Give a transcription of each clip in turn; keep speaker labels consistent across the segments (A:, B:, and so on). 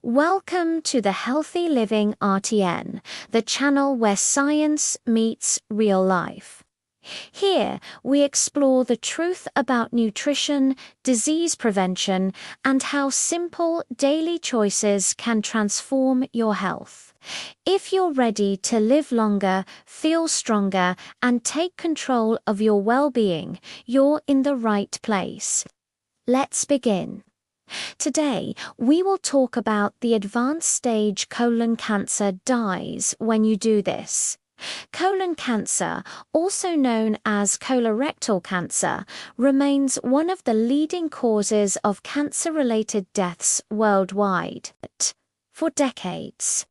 A: Welcome to the Healthy Living RTN, the channel where science meets real life. Here, we explore the truth about nutrition, disease prevention, and how simple daily choices can transform your health. If you're ready to live longer, feel stronger, and take control of your well-being, you're in the right place. Let's begin. Today, we will talk about the advanced stage colon cancer dies when you do this. Colon cancer, also known as colorectal cancer, remains one of the leading causes of cancer-related deaths worldwide for decades.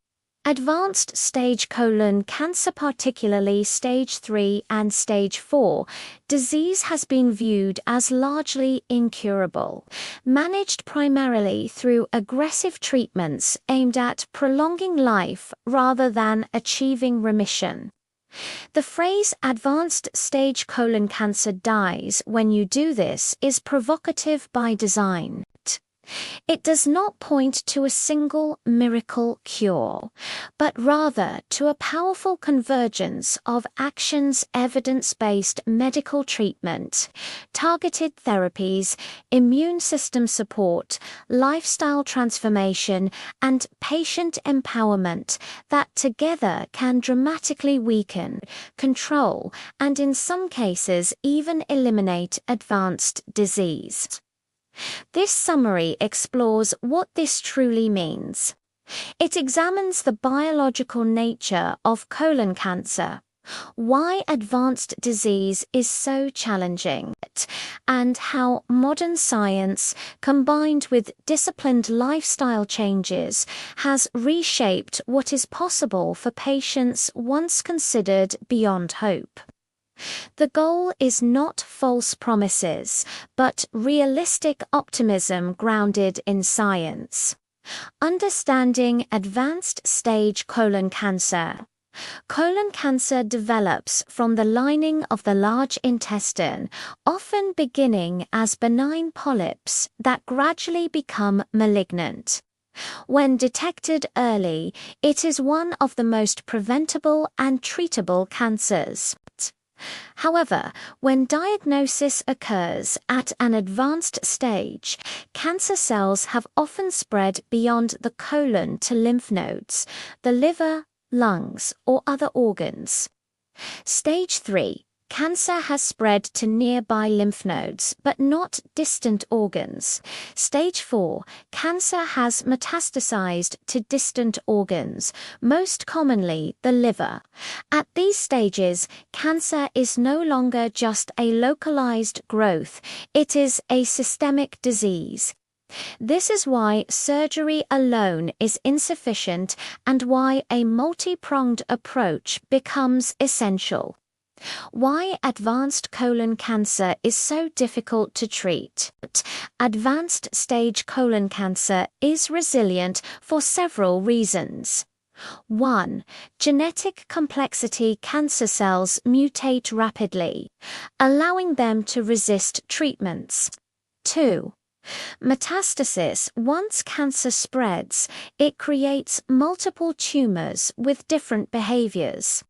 A: Advanced stage colon cancer, particularly stage 3 and stage 4, disease has been viewed as largely incurable, managed primarily through aggressive treatments aimed at prolonging life rather than achieving remission. The phrase advanced stage colon cancer dies when you do this is provocative by design. It does not point to a single miracle cure, but rather to a powerful convergence of actions, evidence-based medical treatment, targeted therapies, immune system support, lifestyle transformation, and patient empowerment that together can dramatically weaken, control, and in some cases even eliminate advanced disease. This summary explores what this truly means. It examines the biological nature of colon cancer, why advanced disease is so challenging, and how modern science, combined with disciplined lifestyle changes, has reshaped what is possible for patients once considered beyond hope. The goal is not false promises, but realistic optimism grounded in science. Understanding advanced stage colon cancer. Colon cancer develops from the lining of the large intestine, often beginning as benign polyps that gradually become malignant. When detected early, it is one of the most preventable and treatable cancers. However, when diagnosis occurs at an advanced stage, cancer cells have often spread beyond the colon to lymph nodes, the liver, lungs, or other organs. Stage 3. Cancer has spread to nearby lymph nodes, but not distant organs. Stage 4. Cancer has metastasized to distant organs, most commonly the liver. At these stages, cancer is no longer just a localized growth, it is a systemic disease. This is why surgery alone is insufficient and why a multi-pronged approach becomes essential. Why advanced colon cancer is so difficult to treat. Advanced stage colon cancer is resilient for several reasons. 1. Genetic complexity. Cancer cells mutate rapidly, allowing them to resist treatments. 2. Metastasis. Once cancer spreads, it creates multiple tumors with different behaviors.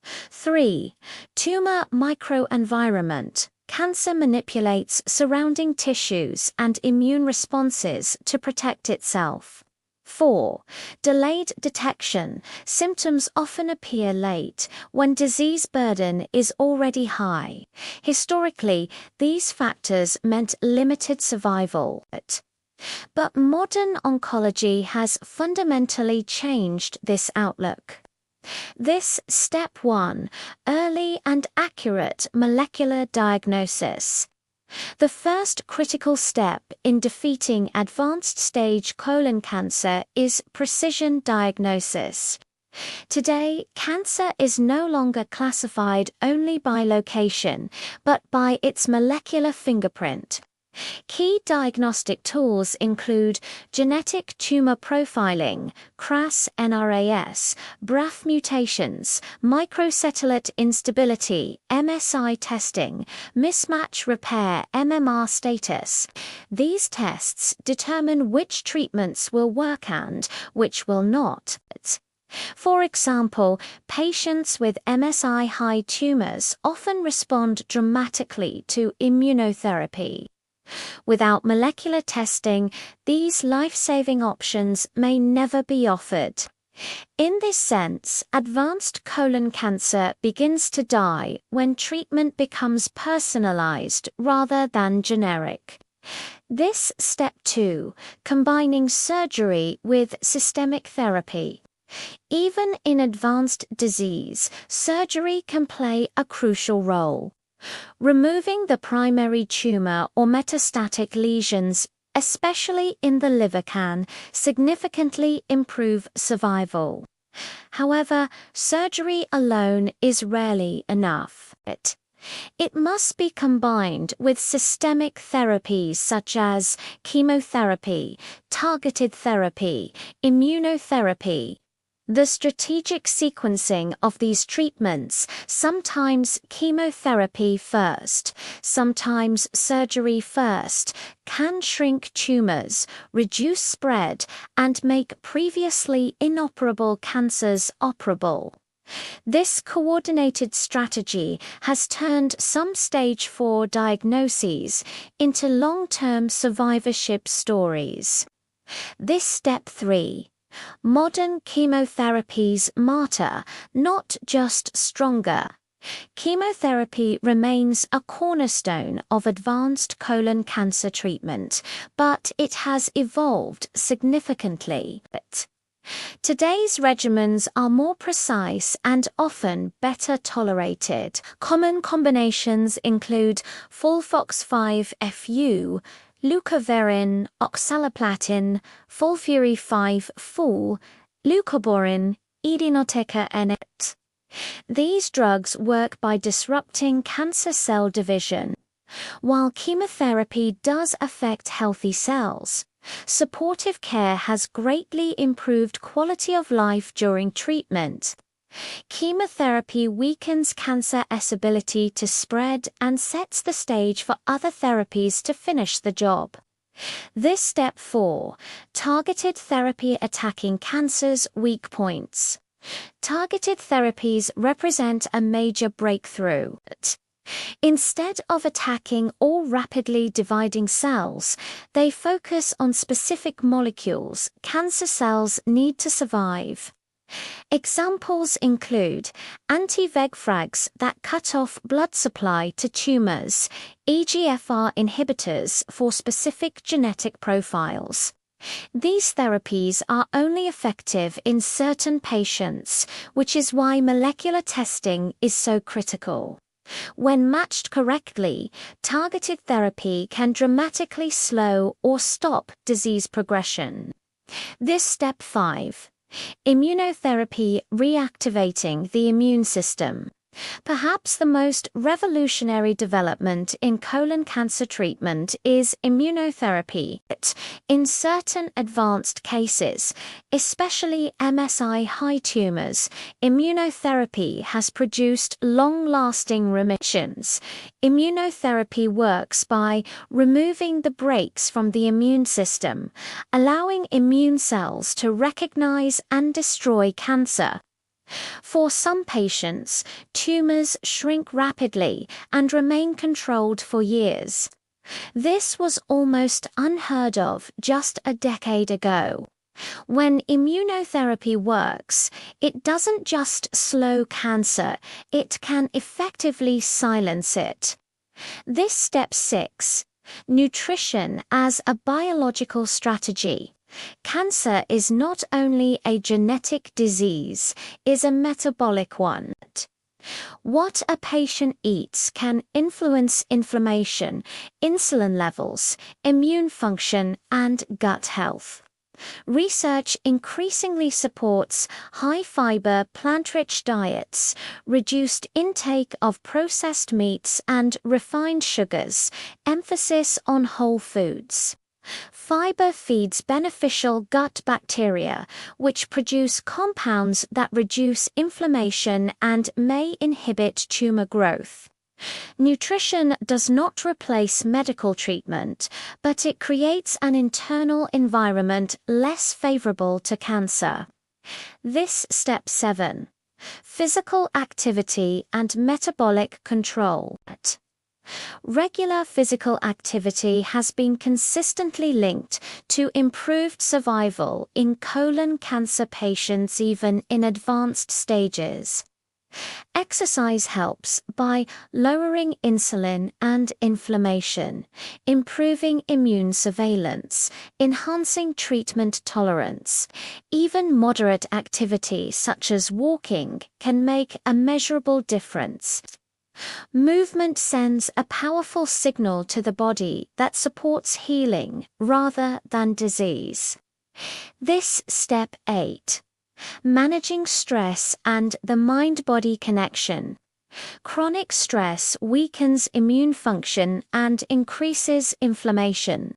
A: 3. Tumor microenvironment. Cancer manipulates surrounding tissues and immune responses to protect itself. 4. Delayed detection. Symptoms often appear late, when disease burden is already high. Historically, these factors meant limited survival. But modern oncology has fundamentally changed this outlook. This step 1, early and accurate molecular diagnosis. The first critical step in defeating advanced stage colon cancer is precision diagnosis. Today, cancer is no longer classified only by location, but by its molecular fingerprint. Key diagnostic tools include genetic tumor profiling, CRAS-NRAS, BRAF mutations, microsatellite instability, MSI testing, mismatch repair, MMR status. These tests determine which treatments will work and which will not. For example, patients with MSI-high tumors often respond dramatically to immunotherapy. Without molecular testing, these life-saving options may never be offered. In this sense, advanced colon cancer begins to die when treatment becomes personalized rather than generic. This step 2, combining surgery with systemic therapy. Even in advanced disease, surgery can play a crucial role. Removing the primary tumor or metastatic lesions, especially in the liver, can significantly improve survival. However, surgery alone is rarely enough. It must be combined with systemic therapies such as chemotherapy, targeted therapy, immunotherapy. The strategic sequencing of these treatments, sometimes chemotherapy first, sometimes surgery first, can shrink tumors, reduce spread, and make previously inoperable cancers operable. This coordinated strategy has turned some stage 4 diagnoses into long-term survivorship stories. This step 3. Modern chemotherapies matter, not just stronger. Chemotherapy remains a cornerstone of advanced colon cancer treatment, but it has evolved significantly. Today's regimens are more precise and often better tolerated. Common combinations include FOLFOX5-FU, leucovorin, oxaliplatin, FOLFIRI-5-FU, leucoborin, irinotecan. These drugs work by disrupting cancer cell division. While chemotherapy does affect healthy cells, supportive care has greatly improved quality of life during treatment. Chemotherapy weakens cancer's ability to spread and sets the stage for other therapies to finish the job. This step 4, targeted therapy attacking cancer's weak points. Targeted therapies represent a major breakthrough. Instead of attacking all rapidly dividing cells, they focus on specific molecules cancer cells need to survive. Examples include anti-VEGFRAGs that cut off blood supply to tumors, EGFR inhibitors for specific genetic profiles. These therapies are only effective in certain patients, which is why molecular testing is so critical. When matched correctly, targeted therapy can dramatically slow or stop disease progression. This step 5. Immunotherapy reactivating the immune system. Perhaps the most revolutionary development in colon cancer treatment is immunotherapy. In certain advanced cases, especially MSI-high tumors, immunotherapy has produced long-lasting remissions. Immunotherapy works by removing the brakes from the immune system, allowing immune cells to recognize and destroy cancer. For some patients, tumors shrink rapidly and remain controlled for years. This was almost unheard of just a decade ago. When immunotherapy works, it doesn't just slow cancer, it can effectively silence it. This step 6, nutrition as a biological strategy. Cancer is not only a genetic disease, it is a metabolic one. What a patient eats can influence inflammation, insulin levels, immune function, and gut health. Research increasingly supports high-fiber, plant-rich diets, reduced intake of processed meats and refined sugars, emphasis on whole foods. Fiber feeds beneficial gut bacteria, which produce compounds that reduce inflammation and may inhibit tumor growth. Nutrition does not replace medical treatment, but it creates an internal environment less favorable to cancer. This step 7. Physical activity and metabolic control. Regular physical activity has been consistently linked to improved survival in colon cancer patients even in advanced stages. Exercise helps by lowering insulin and inflammation, improving immune surveillance, enhancing treatment tolerance. Even moderate activity such as walking can make a measurable difference. Movement sends a powerful signal to the body that supports healing rather than disease. This step 8. Managing stress and the mind-body connection. Chronic stress weakens immune function and increases inflammation.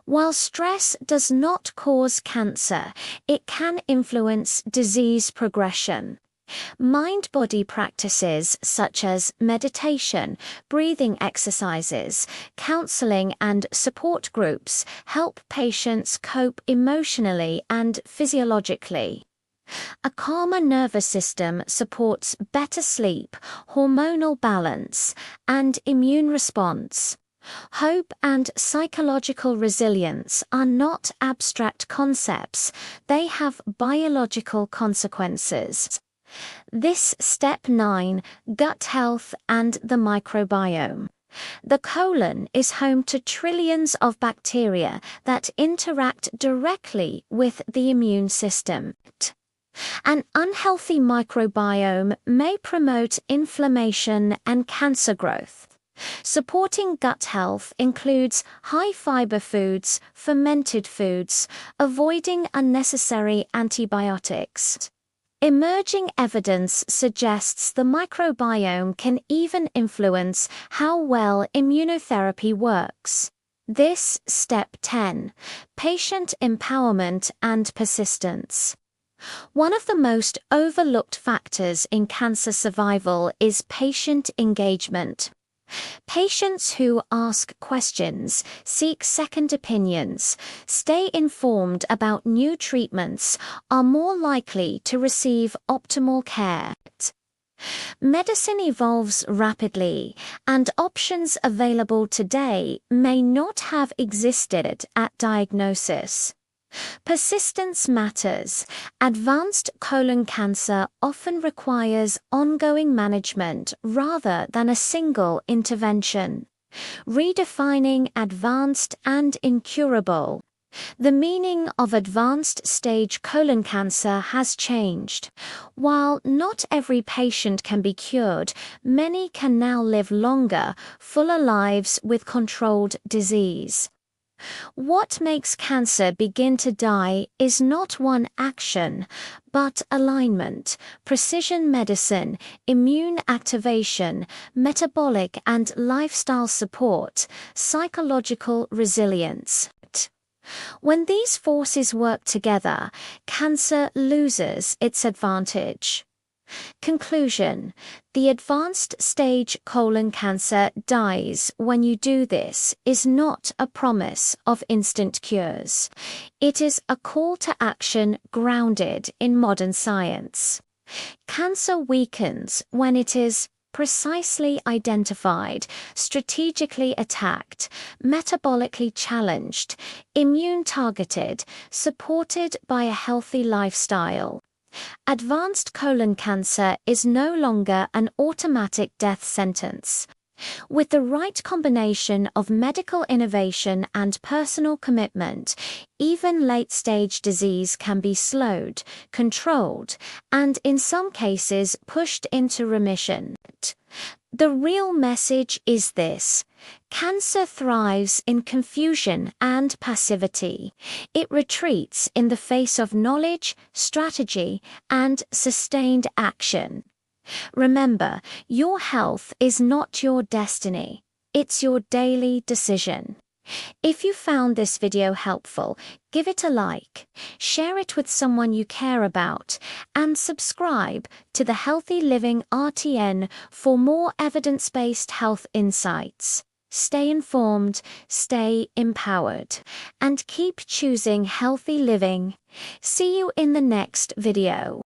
A: While stress does not cause cancer, it can influence disease progression. Mind-body practices such as meditation, breathing exercises, counseling, and support groups help patients cope emotionally and physiologically. A calmer nervous system supports better sleep, hormonal balance, and immune response. Hope and psychological resilience are not abstract concepts, they have biological consequences. This step 9, gut health and the microbiome. The colon is home to trillions of bacteria that interact directly with the immune system. An unhealthy microbiome may promote inflammation and cancer growth. Supporting gut health includes high-fiber foods, fermented foods, avoiding unnecessary antibiotics. Emerging evidence suggests the microbiome can even influence how well immunotherapy works. This step 10. Patient empowerment and persistence. One of the most overlooked factors in cancer survival is patient engagement. Patients who ask questions, seek second opinions, stay informed about new treatments are more likely to receive optimal care. Medicine evolves rapidly, and options available today may not have existed at diagnosis. Persistence matters. Advanced colon cancer often requires ongoing management rather than a single intervention. Redefining advanced and incurable. The meaning of advanced stage colon cancer has changed. While not every patient can be cured, many can now live longer, fuller lives with controlled disease. What makes cancer begin to die is not one action, but alignment, precision medicine, immune activation, metabolic and lifestyle support, psychological resilience. When these forces work together, cancer loses its advantage. Conclusion: the advanced stage colon cancer dies when you do this is not a promise of instant cures. It is a call to action grounded in modern science. Cancer weakens when it is precisely identified, strategically attacked, metabolically challenged, immune targeted, supported by a healthy lifestyle. Advanced colon cancer is no longer an automatic death sentence. With the right combination of medical innovation and personal commitment, even late-stage disease can be slowed, controlled, and in some cases pushed into remission. The real message is this: Cancer thrives in confusion and passivity. It retreats in the face of knowledge, strategy, and sustained action. Remember, your health is not your destiny. It's your daily decision. If you found this video helpful, give it a like, share it with someone you care about, and subscribe to the Healthy Living RTN for more evidence-based health insights. Stay informed, stay empowered, and keep choosing healthy living. See you in the next video.